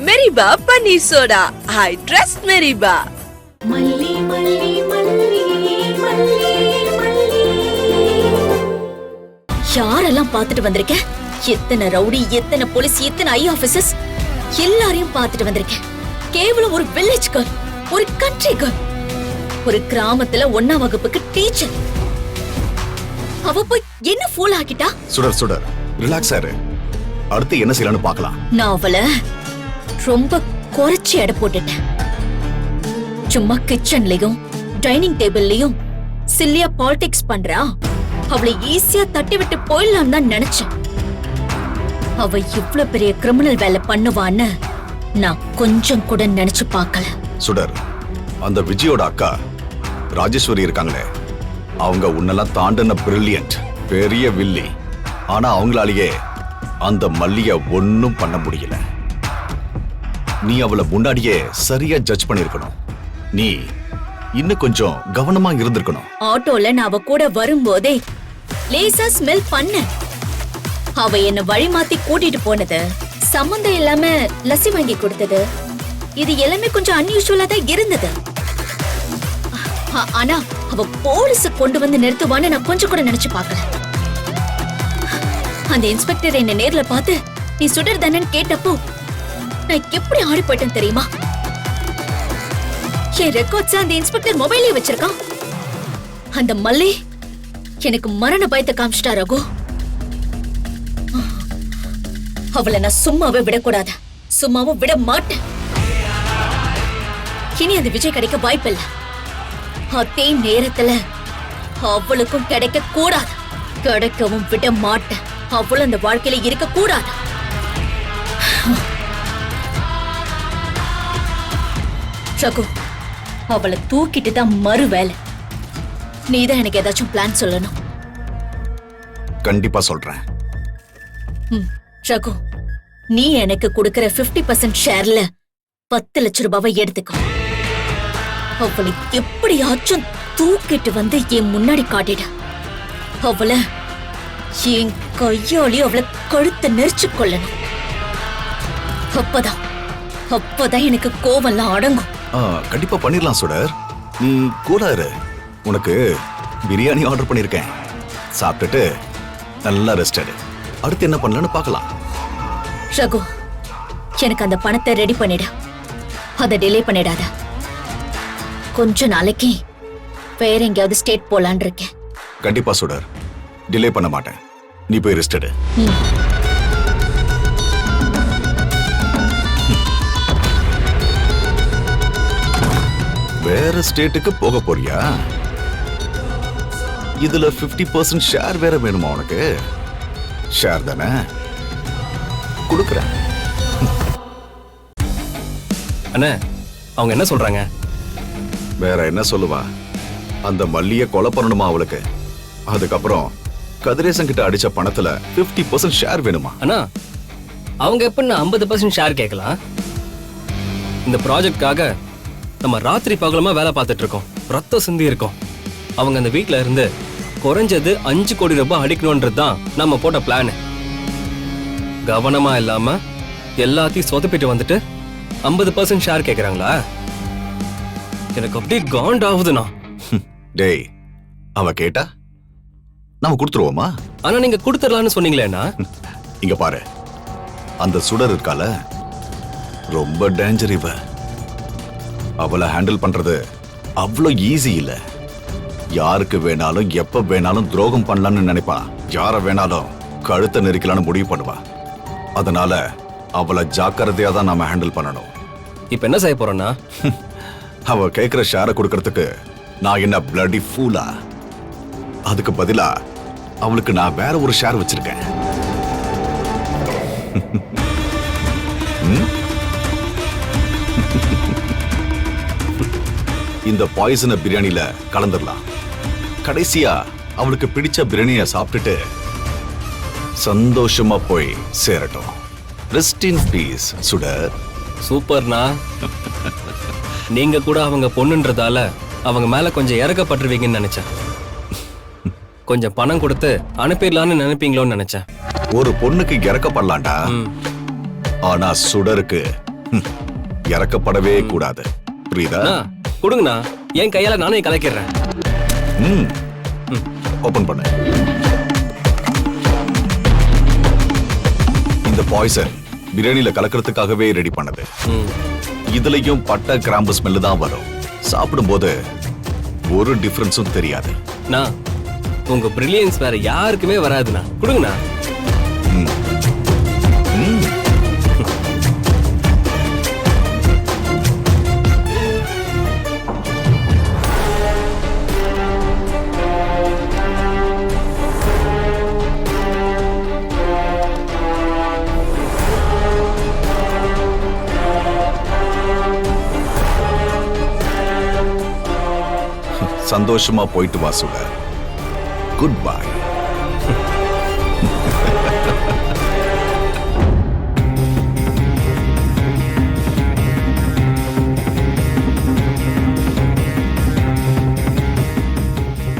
மெரிபா paneer soda. I trust மெரிபா. மல்லி மல்லி மல்லி மல்லி மல்லி. யாரெல்லாம் பார்த்துட்டு வந்திருக்க? எத்தனை ரவுடி, எத்தனை போலீஸ், எத்தனை ஐ ஆபீசர்ஸ் எல்லாரையும் பார்த்துட்டு வந்திருக்கேன். கேவலம் ஒரு வில்லேஜ் கேர்ள், ஒரு கண்ட்ரி கேர்ள், ஒரு கிராமத்துல 1ஆம் வகுப்புக்கு டீச்சர். அவ போய் என்ன ஃபூல் ஆக்கிட்டா? சுடர் ரிலாக்ஸ் ஆரு. அடுத்து என்ன செய்யலாம்னு பார்க்கலாம். நான் அவளை ரொம்ப குறைச்சி எடை போட்டுட்டேன். சும்மா கிச்சன்லயும் டைனிங் டேபிள்லயும் சில்லியா பாலிடிக்ஸ் பண்றா. அவளை ஈஸியா தட்டி விட்டு போயிடலாம் தான் நினைச்சேன். அவ இவ்ளோ பெரிய கிரிமினல் வேலை பண்ணுவான்னு நான் கொஞ்சம் கூட நினைச்சு பார்க்கல. சுடர், அந்த விஜயோட அக்கா ராஜேஸ்வரி இருக்காங்களே, அவங்க உன்னெல்லாம் தாண்டின பிரில்லியன்ட் பெரிய வில்லி. ஆனா அவங்களாலேயே அந்த மல்லிய ஒன்னும் பண்ண முடியல. நீ அவளை முன்னாடியே சரியா ஜட்ஜ் பண்ணிருக்கணும். நீ இன்னும் கொஞ்சம் கவனமா இருந்திருக்கணும். ஆட்டோல நான் அவ கூட வரும்போதே லேசா ஸ்மெல் பண்ண. அவ என்ன வழி மாத்தி கூட்டிட்டு போனது, சம்பந்தம் இல்லாம லஸ்ஸி வாங்கி கொடுத்தது, இது எல்லாமே கொஞ்சம் அன்யூஷுவலா தான் இருந்தது. ஆனா அவ போலீஸ் கொண்டு வந்து நிறுத்துவான்னு நான் கொஞ்சம் கூட நினைச்சு பார்க்கல. அந்த இன்ஸ்பெக்டர் என்ன நேர்ல பார்த்து நீ சுடர் தானேன்னு கேட்டப்போ நான் எப்படி ஆடி போயிட்டேன் தெரியுமா? என் ரெக்கார்ட்ஸ் அந்த இன்ஸ்பெக்டர் மொபைலே வச்சிருக்கான். அந்த மல்லி எனக்கு மரண பயத்தை காமிச்சிட்டா ரகு. அவளை நான் சும்மாவே விடக்கூடாது, சும்மாவும் விட மாட்டேன். இனி அந்த விஜய் கிடைக்க வாய்ப்பில்லை. அதே நேரத்துல அவளுக்கும் கிடைக்க கூடாது, கிடைக்கவும் விட மாட்டேன். அவளும் அந்த வாழ்க்கையில இருக்க கூடாது. ரகு, அவளை தூக்கிட்டு தான் மறு வேலை. நீதான் எனக்கு ஏதாச்சும் பிளான் சொல்லணும். கண்டிப்பா சொல்றேன். ரகு, நீ எனக்கு கொடுக்கிற 50% ஷேர்ல 10 லட்சம் ரூபாவை எடுத்துக்கோ. அவளை எப்படியாச்சும் தூக்கிட்டு வந்து என் முன்னாடி காட்டிட. அவளை என் கையாளி அவளை கழுத்தை நெரிச்சு கொள்ளணும். அப்பதான் எனக்கு கோவம்லாம் அடங்கும். கண்டிப்பா பண்ணிடலாம் சுடர். நீ கூலா இரு. உனக்கு பிரியாணி ஆர்டர் பண்ணிருக்கேன். சாப்பிட்டுட்டு நல்லா ரெஸ்ட் எடு. அடுத்து என்ன பண்ணலாம்னு பார்க்கலாம். ரகு, எனக்கு அந்த பணத்தை ரெடி பண்ணிட. அதை டிலே பண்ணிடாத. கொஞ்ச நாளைக்கு வேற எங்கேயாவது ஸ்டேட் போலான் இருக்கேன். கண்டிப்பா சுடர், டிலே பண்ண மாட்டேன். நீ போய் ரெஸ்ட் எடு. வேற ஸ்டேட்டுக்கு போக போறியா? இதுல 50% ஷேர் வேற வேணுமா உனக்கு? ஷேர் தானே கொடுக்குறேன். அண்ணே, அவங்க என்ன சொல்றாங்க? வேற என்ன சொல்லுவா? அந்த மல்லிய கொலை பண்ணணுமா அவளுக்கு. அதுக்கப்புறம் கதிரேசன் கிட்ட அடிச்ச பணத்துல 50% ஷேர் வேணுமா? அண்ணா, அவங்க எப்ப 50% ஷேர் கேட்கலாம்? இந்த ப்ராஜெக்ட்காக நம்ம ராத்திரி பகலமா வேலை பார்த்துட்டு இருக்கோம், ரத்தம் சிந்தி இருக்கோம். அவங்க அந்த வீட்ல இருந்து குறைஞ்சது 5 கோடி ரூபாய் அடிக்கணும்ன்றது தான் நம்ம போட்ட பிளான். கவனமா இல்லாம எல்லாத்தையும் சொதப்பிட்டு வந்துட்டு 50% ஷேர் கேக்குறாங்களா? எனக்கு அப்படியே காண்டாகுதுண்ணா. டேய், அவ கேட்டா நாம கொடுத்துருவோமா? ஆனா நீங்க கொடுத்துடலான்னு சொன்னீங்களேண்ணா. இங்க பாரு, அந்த சுடர் இருக்கால, ரொம்ப டேஞ்சர். இவ அவளை ஹேண்டில் பண்றது அவ்வளோ ஈஸி இல்ல. யாருக்கு வேணாலும் எப்ப வேணாலும் துரோகம் பண்ணலாம்னு நினைப்பா. யார வேணாலும் கழுத்தை நெரிக்கலான்னு முடிவு பண்ணுவா. அதனால அவளை ஜாக்கிரதையா தான் நாம ஹேண்டில் பண்ணணும். இப்ப என்ன செய்ய போறோம்னா, அவ கேட்கிற ஷேரை கொடுக்கறதுக்கு நான் என்ன பிளடி ஃபூலா? அதுக்கு பதிலா அவளுக்கு நான் வேற ஒரு ஷேர் வச்சிருக்கேன். இந்த பாய்சன பிரியாணில கலந்துடலாம். கடைசியா அவளுக்கு பிடிச்ச பிரியாணிய சாப்பிட்டுட்டு சந்தோஷமா போய் சேரட்டும். ரெஸ்ட் இன் பீஸ் சுடர். சூப்பர்னா. நீங்க கூட அவங்க பொண்ணுன்றதால அவங்க மேல கொஞ்சம் இறக்கப்பட்டுருவீங்கன்னு நினைச்சேன். கொஞ்சம் பணம் கொடுத்து அனுப்பிடலான்னு நினைப்பீங்களோன்னு நினைச்சேன். ஒரு பொண்ணுக்கு இறக்கப்படலாம்டா. ஆனா சுடருக்கு இறக்கப்படவே கூடாது. புரியுதா? அண்ணா கொடுங்கண்ணா, என் கையால நானே கலக்கிடுறேன். ம் ஓபன் பண்ணு. இந்த பாய்சன் பிரியாணில கலக்கிறதுக்காகவே ரெடி பண்ணது. இதுலயும் பட்டை கிராம்பு ஸ்மெல்லு தான் வரும். சாப்பிடும்போது ஒரு டிஃபரன்ஸும் தெரியாது. நான் உங்க பிரில்லியன்ஸ் வேற யாருக்குமே வராதுண்ணா. கொடுங்கண்ணா. சந்தோஷமா போயிட்டு வா சுடர். Good bye.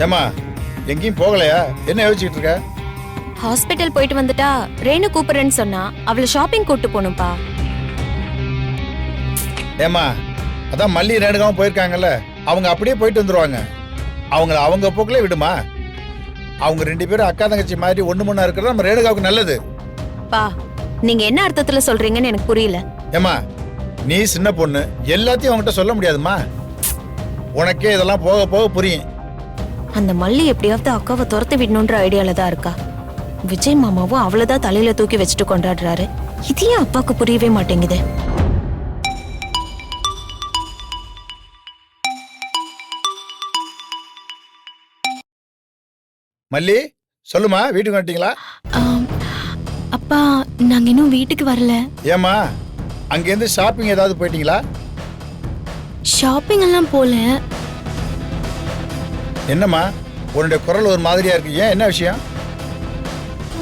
ஏமா எங்கேயும் போகலையா? என்ன யோசிச்சுட்டு இருக்க? ஹாஸ்பிட்டல் போயிட்டு வந்துட்டா ரேணு கூப்பிடுறேன்னு சொன்னா அவளை ஷாப்பிங் கூட்டு போகணும்பா. ஏமா அதான் மல்லி ரேணுகாவும் போயிருக்காங்கல்ல, அவங்க அப்படியே போயிட்டு வந்துருவாங்க. அவங்கள அவங்க போக்குல விடுமா. அவங்க 2 பேரும் அக்கா தங்கச்சி மாதிரி ஒண்ணு மண்ணா இருக்கிறது நம்ம ரேணுகாவுக்கு நல்லது. பா நீங்க என்ன அர்த்தத்துல சொல்றீங்கன்னு எனக்கு புரியல. ஏமா நீ சின்ன பொண்ணு, எல்லாத்தையும் அவங்ககிட்ட சொல்ல முடியாதுமா. உனக்கே இதெல்லாம் போக போக புரியும். அந்த மல்லி எப்படியாவது அக்காவை துரத்து விடணுன்ற ஐடியால தான் இருக்கா. விஜய் மாமாவும் அவ்வளவுதான் தலையில தூக்கி வச்சுட்டு கொண்டாடுறாரு. இது ஏன் அப்பாவுக்கு புரியவே மாட்டேங்குது. மல்லி சொல்லுமா, வீட்டுக்கு வந்துட்டீங்களா? அப்பா நாங்க இன்னும் வீட்டுக்கு வரல. ஏமா அங்கேருந்து ஷாப்பிங் ஏதாவது போயிட்டீங்களா? ஷாப்பிங் எல்லாம் போல. என்னம்மா உன்னுடைய குரல் ஒரு மாதிரியா இருக்கு, ஏன் என்ன விஷயம்?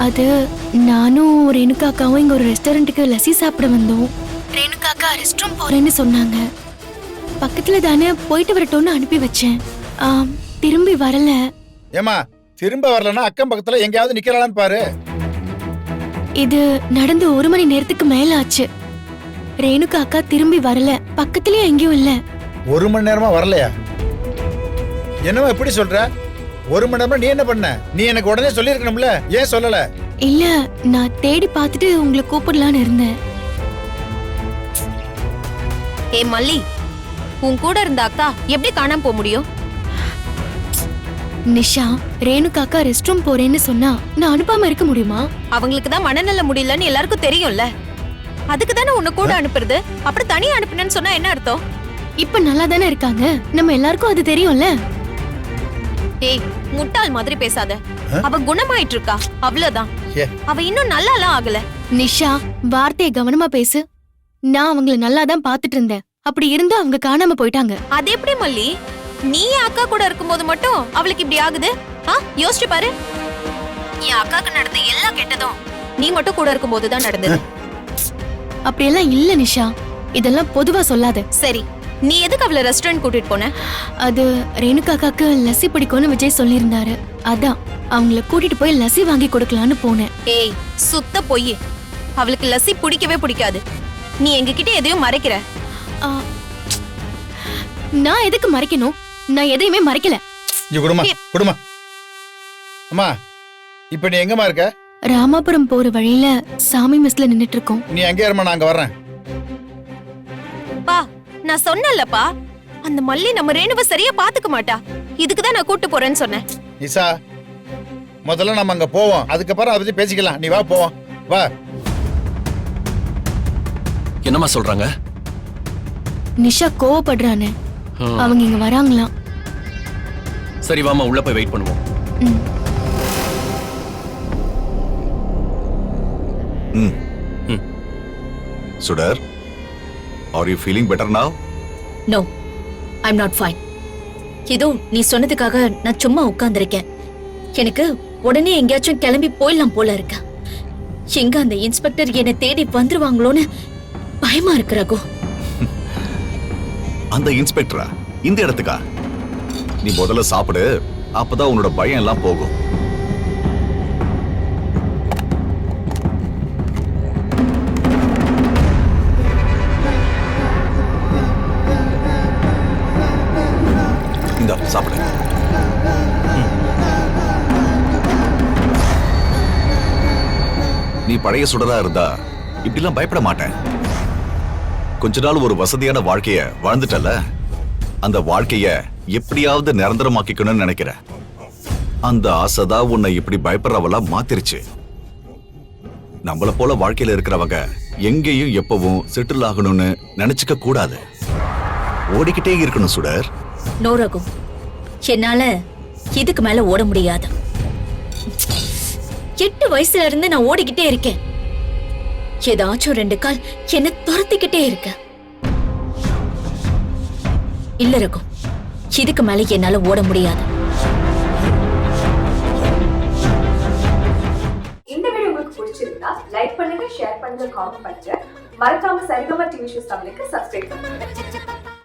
அது நானும் ரேணுகாக்காவும் இங்க ஒரு ரெஸ்டாரண்ட்டுக்கு லஸ்ஸி சாப்பிட வந்தோம். ரேணுகாக்கா ரெஸ்ட் ரூம் போறேன்னு சொன்னாங்க. பக்கத்துல தானே போயிட்டு வரட்டும்னு அனுப்பி வச்சேன். திரும்பி வரல. ஏமா திரும்ப வரலன்னா அக்கம் பக்கத்துல எங்கேயாவது நிக்கிறாளான்னு பாரு. இது நடந்து 1 மணி நேரத்துக்கு மேல ஆச்சு. ரேணுகா அக்கா திரும்பி வரல, பக்கத்துலயே எங்கேயும் இல்ல. 1 மணி நேரமா வரலையா? என்னமா எப்படி சொல்ற? 1 மணி நேரமா நீ என்ன பண்ண? நீ எனக்கு உடனே சொல்லிருக்கணும்ல, ஏன் சொல்லல? இல்ல நான் தேடி பார்த்துட்டு உங்களை கூப்பிடலான்னு இருந்தேன். ஏ மல்லி, உன் கூட இருந்த அக்கா எப்படி காணாம போக முடியும்? நிஷா, ரேணுகா அக்கா ரெஸ்ட் ரூம் போறேன்னு சொன்னா நான் அனுப்பாம இருக்க முடியுமா? அவங்களுக்கு தான் மனநல முடியலன்னு எல்லாருக்கும் தெரியும்ல. அதுக்கு தானே உன்னை கூட அனுப்புறது. அப்புறம் தனியா அனுப்புனேன்னு சொன்னா என்ன அர்த்தம்? இப்ப நல்லா தானே இருக்காங்க, நம்ம எல்லாருக்கும் அது தெரியும்ல. ஏய் முட்டாள் மாதிரி பேசாத. அவ குணமாயிட்டு இருக்கா, அவ்வளவுதான். ஏ. அவ இன்னும் நல்லாலாம் ஆகல. நிஷா, வார்த்தையை கவனமா பேசு. நான் அவங்கள நல்லா தான் பாத்துட்டு இருந்தேன். அப்படி இருந்து அவங்க காணாம போயிட்டாங்க. அது எப்படி மல்லி? நீ அக்கா கூட இருக்கும்போது மட்டும் அவளுக்கு இப்படி ஆகுது? யோசிச்சு பாரு. என் அக்காக்கு நடந்த எல்லா கெட்டதும் நீ மட்டும் கூட இருக்கும்போது தான் நடந்தது. அப்படியெல்லாம் இல்ல நிஷா, இதெல்லாம் பொதுவா சொல்லாத. சரி, நீ எதுக்கு அவளை ரெஸ்டாரண்ட் கூட்டிட்டு போன? அது ரேணுகா அக்காக்கு லஸ்ஸி பிடிக்கும்னு விஜய் சொல்லியிருந்தாரு. அதான் அவங்கள கூட்டிட்டு போய் லஸ்ஸி வாங்கி கொடுக்கலான்னு போனேன். ஏய் சுத்த பொய். அவளுக்கு லஸ்ஸி பிடிக்கவே பிடிக்காது. நீ எங்ககிட்ட எதையும் மறைக்கிற. ஆ, நான் எதுக்கு மறைக்கணும்? நான் எதையுமே மறைக்கல. இங்க குடுமா குடுமா. அம்மா இப்ப நீ எங்கம்மா இருக்க? ராமாபுரம் போற வழியில சாமி மெஸ்ல நின்னுட்டு இருக்கோம். நீ எங்க இருமா, நான் அங்க வர்றேன். பா நான் சொன்னேன்லப்பா, அந்த மல்லி நம்ம ரேணுவை சரியா பாத்துக்க மாட்டா. இதுக்கு தான் நான் கூட்டு போறேன்னு சொன்னேன். நிஷா முதல்ல நம்ம அங்க போவோம், அதுக்கப்புறம் அதை பத்தி பேசிக்கலாம். நீ வா போவோம், வா. என்னம்மா சொல்றாங்க? நிஷா கோவப்படுறானே, அவங்க இங்க வராங்களாம். சரி வாமா, உள்ள போய் வெயிட் பண்ணுவோம். Sudar, are you feeling better now? No, I am not fine. ஏதோ நீ சொன்னதுக்காக நான் சும்மா உட்கார்ந்திருக்கேன். எனக்கு உடனே எங்கேயாச்சும் கிளம்பி போயிடலாம் போல இருக்கு. எங்க அந்த இன்ஸ்பெக்டர் என்னை தேடி வந்துருவாங்களோன்னு பயமா இருக்கு ரகு. அந்த இன்ஸ்பெக்டரா? இந்த இடத்துக்கா? நீ முதல்ல சாப்பிடு, அப்பதான் உன்னோட பயம் எல்லாம் போகும். பழைய சுடரா இருந்தா இப்படிலாம் பயப்பட மாட்டேன். கொஞ்ச நாள் ஒரு வசதியான வாழ்க்கைய வாழ்ந்துட்டல, அந்த வாழ்க்கைய எப்படியாவது நிரந்தரமாக்கிக்கணும்னு நினைக்கிறேன். அந்த ஆசைதான் உன்னை இப்படி பயப்படுறவளா மாத்திருச்சு. நம்மள போல வாழ்க்கையில இருக்கிறவங்க எங்கேயும் எப்பவும் செட்டில் ஆகணும்னு நினைச்சுக்க கூடாது. ஓடிக்கிட்டே இருக்கணும் சுடர். நோ ரகு, என்னால இதுக்கு மேல ஓட முடியாது. 8 வயசுல இருந்து நான் ஓடிக்கிட்டே இருக்கேன். ஏதாச்சும் 2 கால் என்ன துரத்திக்கிட்டே இருக்க. இல்ல ரகு, இதுக்கு மேல என்னால ஓட முடியாது. இந்த வீடியோ உங்களுக்கு பிடிச்சிருந்தா லைக் பண்ணுங்க, ஷேர் பண்ணுங்க, காமெண்ட் பண்ணுங்க. மறக்காம சரிகமா டிவி ஷோஸ் தமிழுக்கு சப்ஸ்கிரைப் பண்ணுங்க.